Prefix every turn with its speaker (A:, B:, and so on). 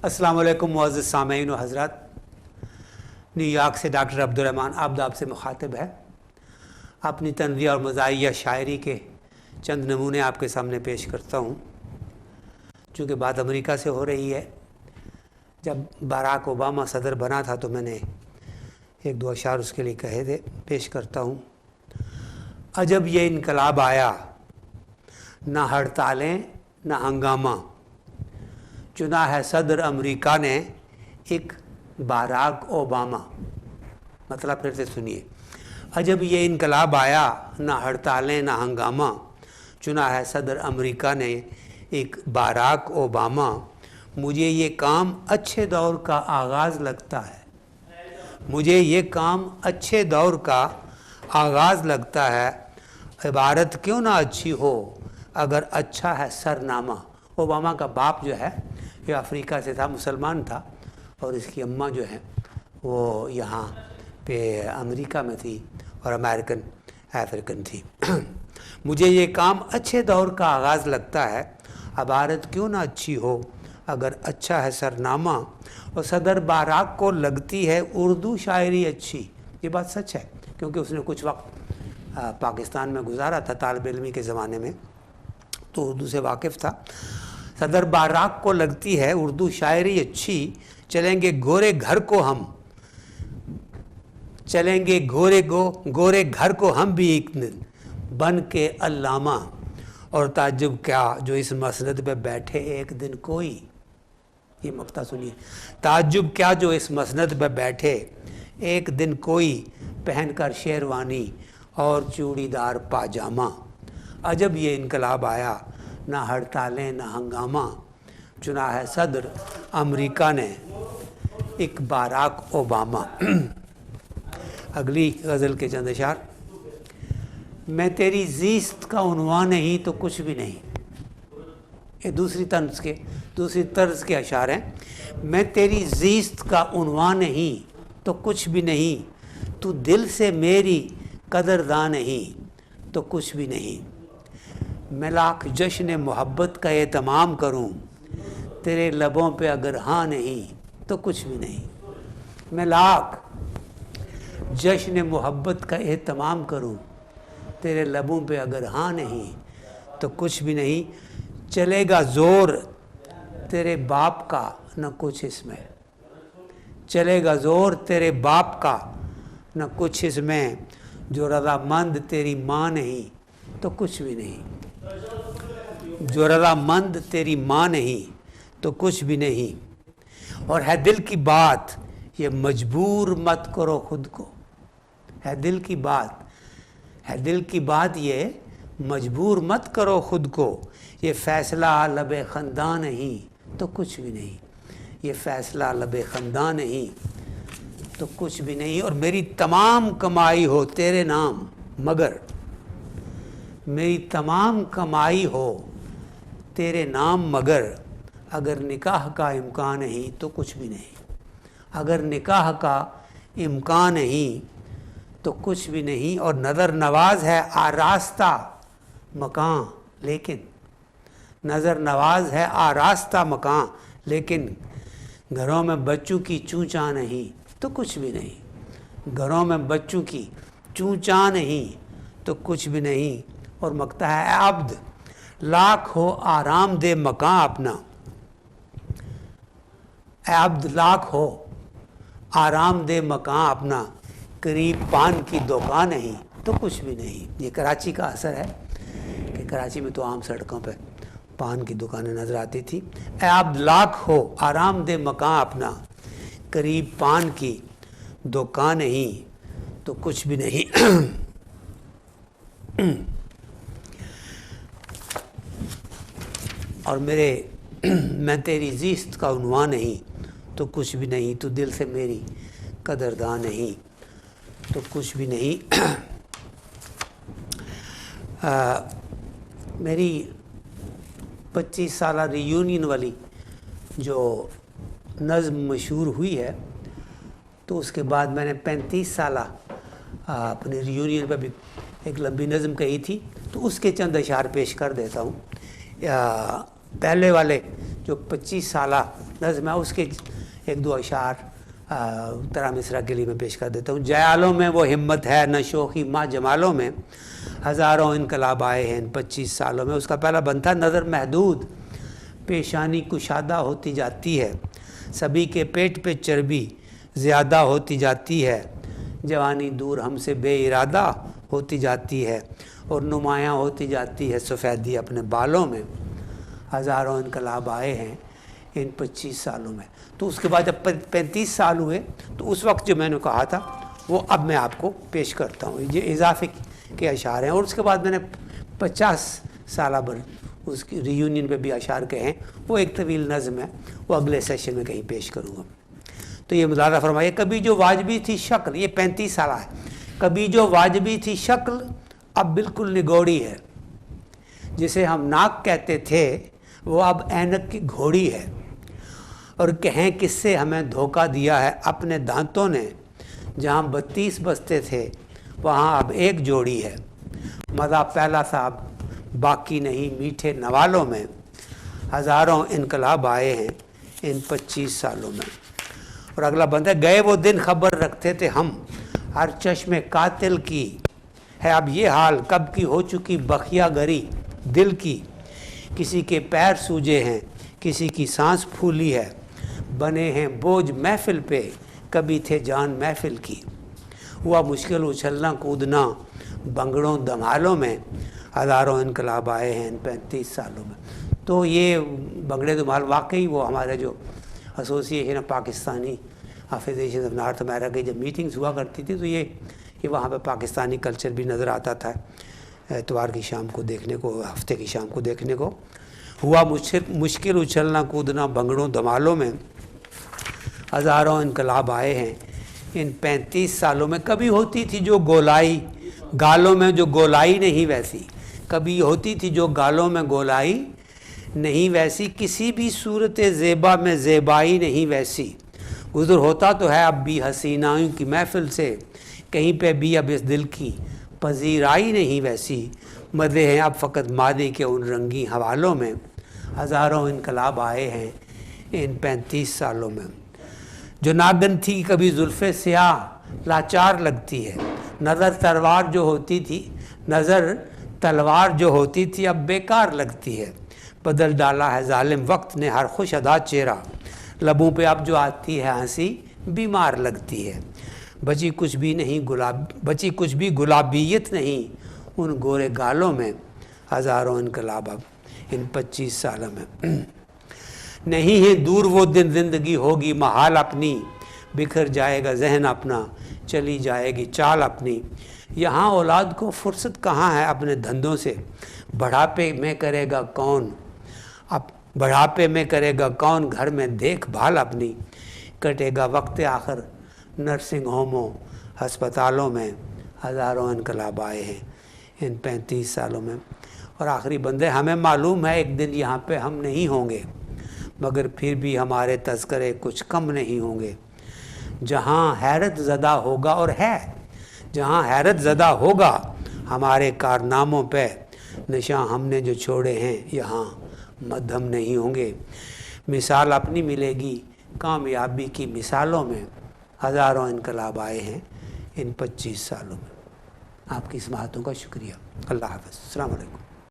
A: अस्सलाम वालेकुम मुअज़्ज़िज़ सामईन व हज़रात। न्यूयॉर्क से डॉक्टर अब्दुर्रहमान आबद आपसे मुखातिब है। अपनी तन्ज़िया और मज़ाहिया शायरी के चंद नमूने आपके सामने पेश करता हूँ। चूँकि बात अमेरिका से हो रही है, जब बराक ओबामा सदर बना था तो मैंने एक दो अशार उसके लिए कहे थे, पेश करता हूँ। अजब ये इनकलाब आया, ना हड़तालें ना हंगामा, चुना है सदर अमेरिका ने एक बाराक ओबामा। मतलब फिर से सुनिए। अजब ये इनकलाब आया, ना हड़तालें ना हंगामा, चुना है सदर अमेरिका ने एक बाराक ओबामा। मुझे ये काम अच्छे दौर का आगाज़ लगता है, मुझे ये काम अच्छे दौर का आगाज़ लगता है। इबारत क्यों ना अच्छी हो अगर अच्छा है सरनामा। ओबामा का बाप जो है ये अफ्रीका से था, मुसलमान था, और इसकी अम्मा जो है वो यहाँ पे अमेरिका में थी और अमेरिकन अफ्रीकन थी। मुझे ये काम अच्छे दौर का आगाज़ लगता है, इबारत क्यों ना अच्छी हो अगर अच्छा है सरनामा। और सदर बाराक को लगती है उर्दू शायरी अच्छी। ये बात सच है, क्योंकि उसने कुछ वक्त पाकिस्तान में गुजारा था तालिब इल्मी के ज़माने में, तो उर्दू से वाकिफ़ था। सदर बाराक को लगती है उर्दू शायरी अच्छी, चलेंगे गोरे घर को हम, चलेंगे गोरे घर को हम भी एक दिन बन के अल्लामा। और ताज्जुब क्या जो इस मसनद पे बैठे एक दिन कोई, ये मक्ता सुनिए। ताज्जुब क्या जो इस मसनद पे बैठे एक दिन कोई, पहनकर शेरवानी और चूड़ीदार पाजामा। अजब ये इनकलाब आया, ना हड़तालें ना हंगामा, चुना है सदर अमेरिका ने एक बाराक ओबामा। अगली गज़ल के चंद अशार। मैं तेरी ज़ीस्त का उन्वान नहीं तो कुछ भी नहीं। ये दूसरी तर्ज के अशार हैं। मैं तेरी ज़ीस्त का उन्वान नहीं तो कुछ भी नहीं, तू दिल से मेरी कदरदान नहीं तो कुछ भी नहीं। मैं लाख जश्न मोहब्बत का एहतमाम करूं, तेरे लबों पे अगर हाँ नहीं तो कुछ भी नहीं। मैं लाख जश्न मोहब्बत का एहतमाम करूं, तेरे लबों पे अगर हाँ नहीं तो कुछ भी नहीं। चलेगा ज़ोर तेरे बाप का न कुछ इसमें, चलेगा ज़ोर तेरे बाप का न कुछ इसमें। जो रज़ामंद तेरी माँ नहीं तो कुछ भी नहीं, जो रज़ामंद तेरी माँ नहीं तो कुछ भी नहीं। और है दिल की बात ये मजबूर मत करो खुद को, है दिल की बात, है दिल की बात ये मजबूर मत करो खुद को। ये फ़ैसला लबे ख़ंदा नहीं तो कुछ भी नहीं, ये फ़ैसला लबे ख़ंदा नहीं तो कुछ भी नहीं। और मेरी तमाम कमाई हो तेरे नाम मगर, मेरी तमाम कमाई हो तेरे नाम मगर, अगर निकाह का इम्कान नहीं तो कुछ भी नहीं, अगर निकाह का इम्कान नहीं तो कुछ भी नहीं। और नज़र नवाज है आरास्ता मकान लेकिन, नज़र नवाज है आरास्ता मकान लेकिन, घरों में बच्चों की चूँ चाँ नहीं तो कुछ भी नहीं, घरों में बच्चों की चूँ चाँ नहीं तो कुछ भी नहीं। और मकता है अब्द लाख हो आराम दे मकान अपना, अब्द लाख हो आराम दे मकान अपना, करीब पान की दुकान नहीं तो कुछ भी नहीं। ये कराची का असर है कि कराची में तो आम सड़कों पे पान की दुकानें नज़र आती थी। अब्द लाख हो आराम दे मकान अपना, करीब पान की दुकान नहीं तो कुछ भी नहीं। और मैं तेरी ज़ीस्त का उन्वान नहीं तो कुछ भी नहीं, तू दिल से मेरी कदरदान नहीं तो कुछ भी नहीं। मेरी 25 साल रियूनियन वाली जो नज़्म मशहूर हुई है, तो उसके बाद मैंने 35 साल अपने रियूनियन पर भी एक लंबी नज़्म कही थी, तो उसके चंद अशार पेश कर देता हूँ। पहले वाले جو 25 साला नज़्म है उसके एक दो अशार तरह मिसरा के लिए मैं पेश कर देता हूँ। जयालों में वो हिम्मत है न शोखी माँ जमालों में, हज़ारों इनकलाब आए हैं इन 25 सालों में। उसका पहला बंद था नज़र महदूद पेशानी कुशादा होती जाती है, सभी के पेट पे चर्बी ज़्यादा होती जाती है, जवानी दूर हमसे बेइरादा होती जाती है और नुमायाँ होती जाती है सफ़ेदी अपने बालों में। हज़ारों इनकलाब आए हैं इन 25 सालों में। तो उसके बाद जब 35 साल हुए तो उस वक्त जो मैंने कहा था वो अब मैं आपको पेश करता हूँ। ये इजाफे के अशार हैं। और उसके बाद मैंने 50 साल भर उसकी रियूनियन पे भी अशार कहे हैं। वो एक तवील नज़्म है, वो अगले सेशन में कहीं पेश करूँगा। तो ये मुलाज़ा फरमाइए, कभी जो वाजबी थी शक्ल, ये 35 साल है, कभी जो वाजबी थी शक्ल अब बिल्कुल निगोड़ी है, जिसे हम नाक कहते थे वो अब ऐनक की घोड़ी है। और कहें किससे हमें धोखा दिया है अपने दांतों ने, जहाँ 32 बसते थे वहाँ अब एक जोड़ी है, मज़ा पहला साहब बाकी नहीं मीठे नवालों में। हज़ारों इनकलाब आए हैं इन 25 सालों में। और अगला बंदा, गए वो दिन खबर रखते थे हम हर चश्मे कातिल की, है अब ये हाल कब की हो चुकी बखिया गरी दिल की। किसी के पैर सूजे हैं किसी की सांस फूली है, बने हैं बोझ महफिल पे कभी थे जान महफिल की। हुआ मुश्किल उछलना कूदना बंगड़ों धमालों में, हज़ारों इनकलाब आए हैं इन 35 सालों में। तो ये बंगड़े धमाल वाकई वो हमारे जो association of Pakistani federation of north America की जब मीटिंग्स हुआ करती थी तो ये वहाँ पे पाकिस्तानी कल्चर भी नज़र आता था एतवार की शाम को देखने को, हफ्ते की शाम को देखने को। हुआ मुश्किल उछलना कूदना बंगड़ों धमालों में, हज़ारों इनकलाब आए हैं इन 35 सालों में। कभी होती थी जो गोलाई गालों में जो गोलाई नहीं वैसी, कभी होती थी जो गालों में गोलाई नहीं वैसी, किसी भी सूरत ज़ेबा में ज़ेबाई नहीं वैसी। गुज़र होता तो है अब भी हसीनाओं की महफिल से, कहीं पे भी अब इस दिल की पजीराई नहीं वैसी। मज़े हैं अब फ़कत मादी के उन रंगी हवालों में, हज़ारों इनकलाब आए हैं इन 35 सालों में। जो नागन थी कभी जुल्फ़े स्याह लाचार लगती है, नज़र तलवार जो होती थी नज़र तलवार जो होती थी अब बेकार लगती है। बदल डाला है जालिम वक्त ने हर खुश अदा चेहरा, लबों पे अब जो आती है हंसी बीमार लगती है। बची कुछ भी गुलाबियत नहीं उन गोरे गालों में, हज़ारों इनकलाब अब इन 25 सालों में। नहीं है दूर वो दिन ज़िंदगी होगी महाल अपनी, बिखर जाएगा जहन अपना चली जाएगी चाल अपनी। यहाँ औलाद को फुर्सत कहाँ है अपने धंधों से, बढ़ापे में करेगा कौन अब बढ़ापे में करेगा कौन घर में देखभाल अपनी। कटेगा वक्त आखिर नर्सिंग होमों हस्पतालों में, हज़ारों इनकलाब आए हैं इन 35 सालों में। और आखिरी बंदे, हमें मालूम है एक दिन यहाँ पे हम नहीं होंगे, मगर फिर भी हमारे तज़किरे कुछ कम नहीं होंगे। जहाँ हैरत ज़दा होगा और है, जहाँ हैरत ज़दा होगा हमारे कारनामों पे, निशान हमने जो छोड़े हैं यहाँ मध्यम नहीं होंगे। मिसाल अपनी मिलेगी कामयाबी की मिसालों में, हज़ारों इनकलाब आए हैं इन 25 सालों में। आपकी समाअतों का शुक्रिया। अल्लाह हाफ़िज़। अस्सलामु अलैकुम।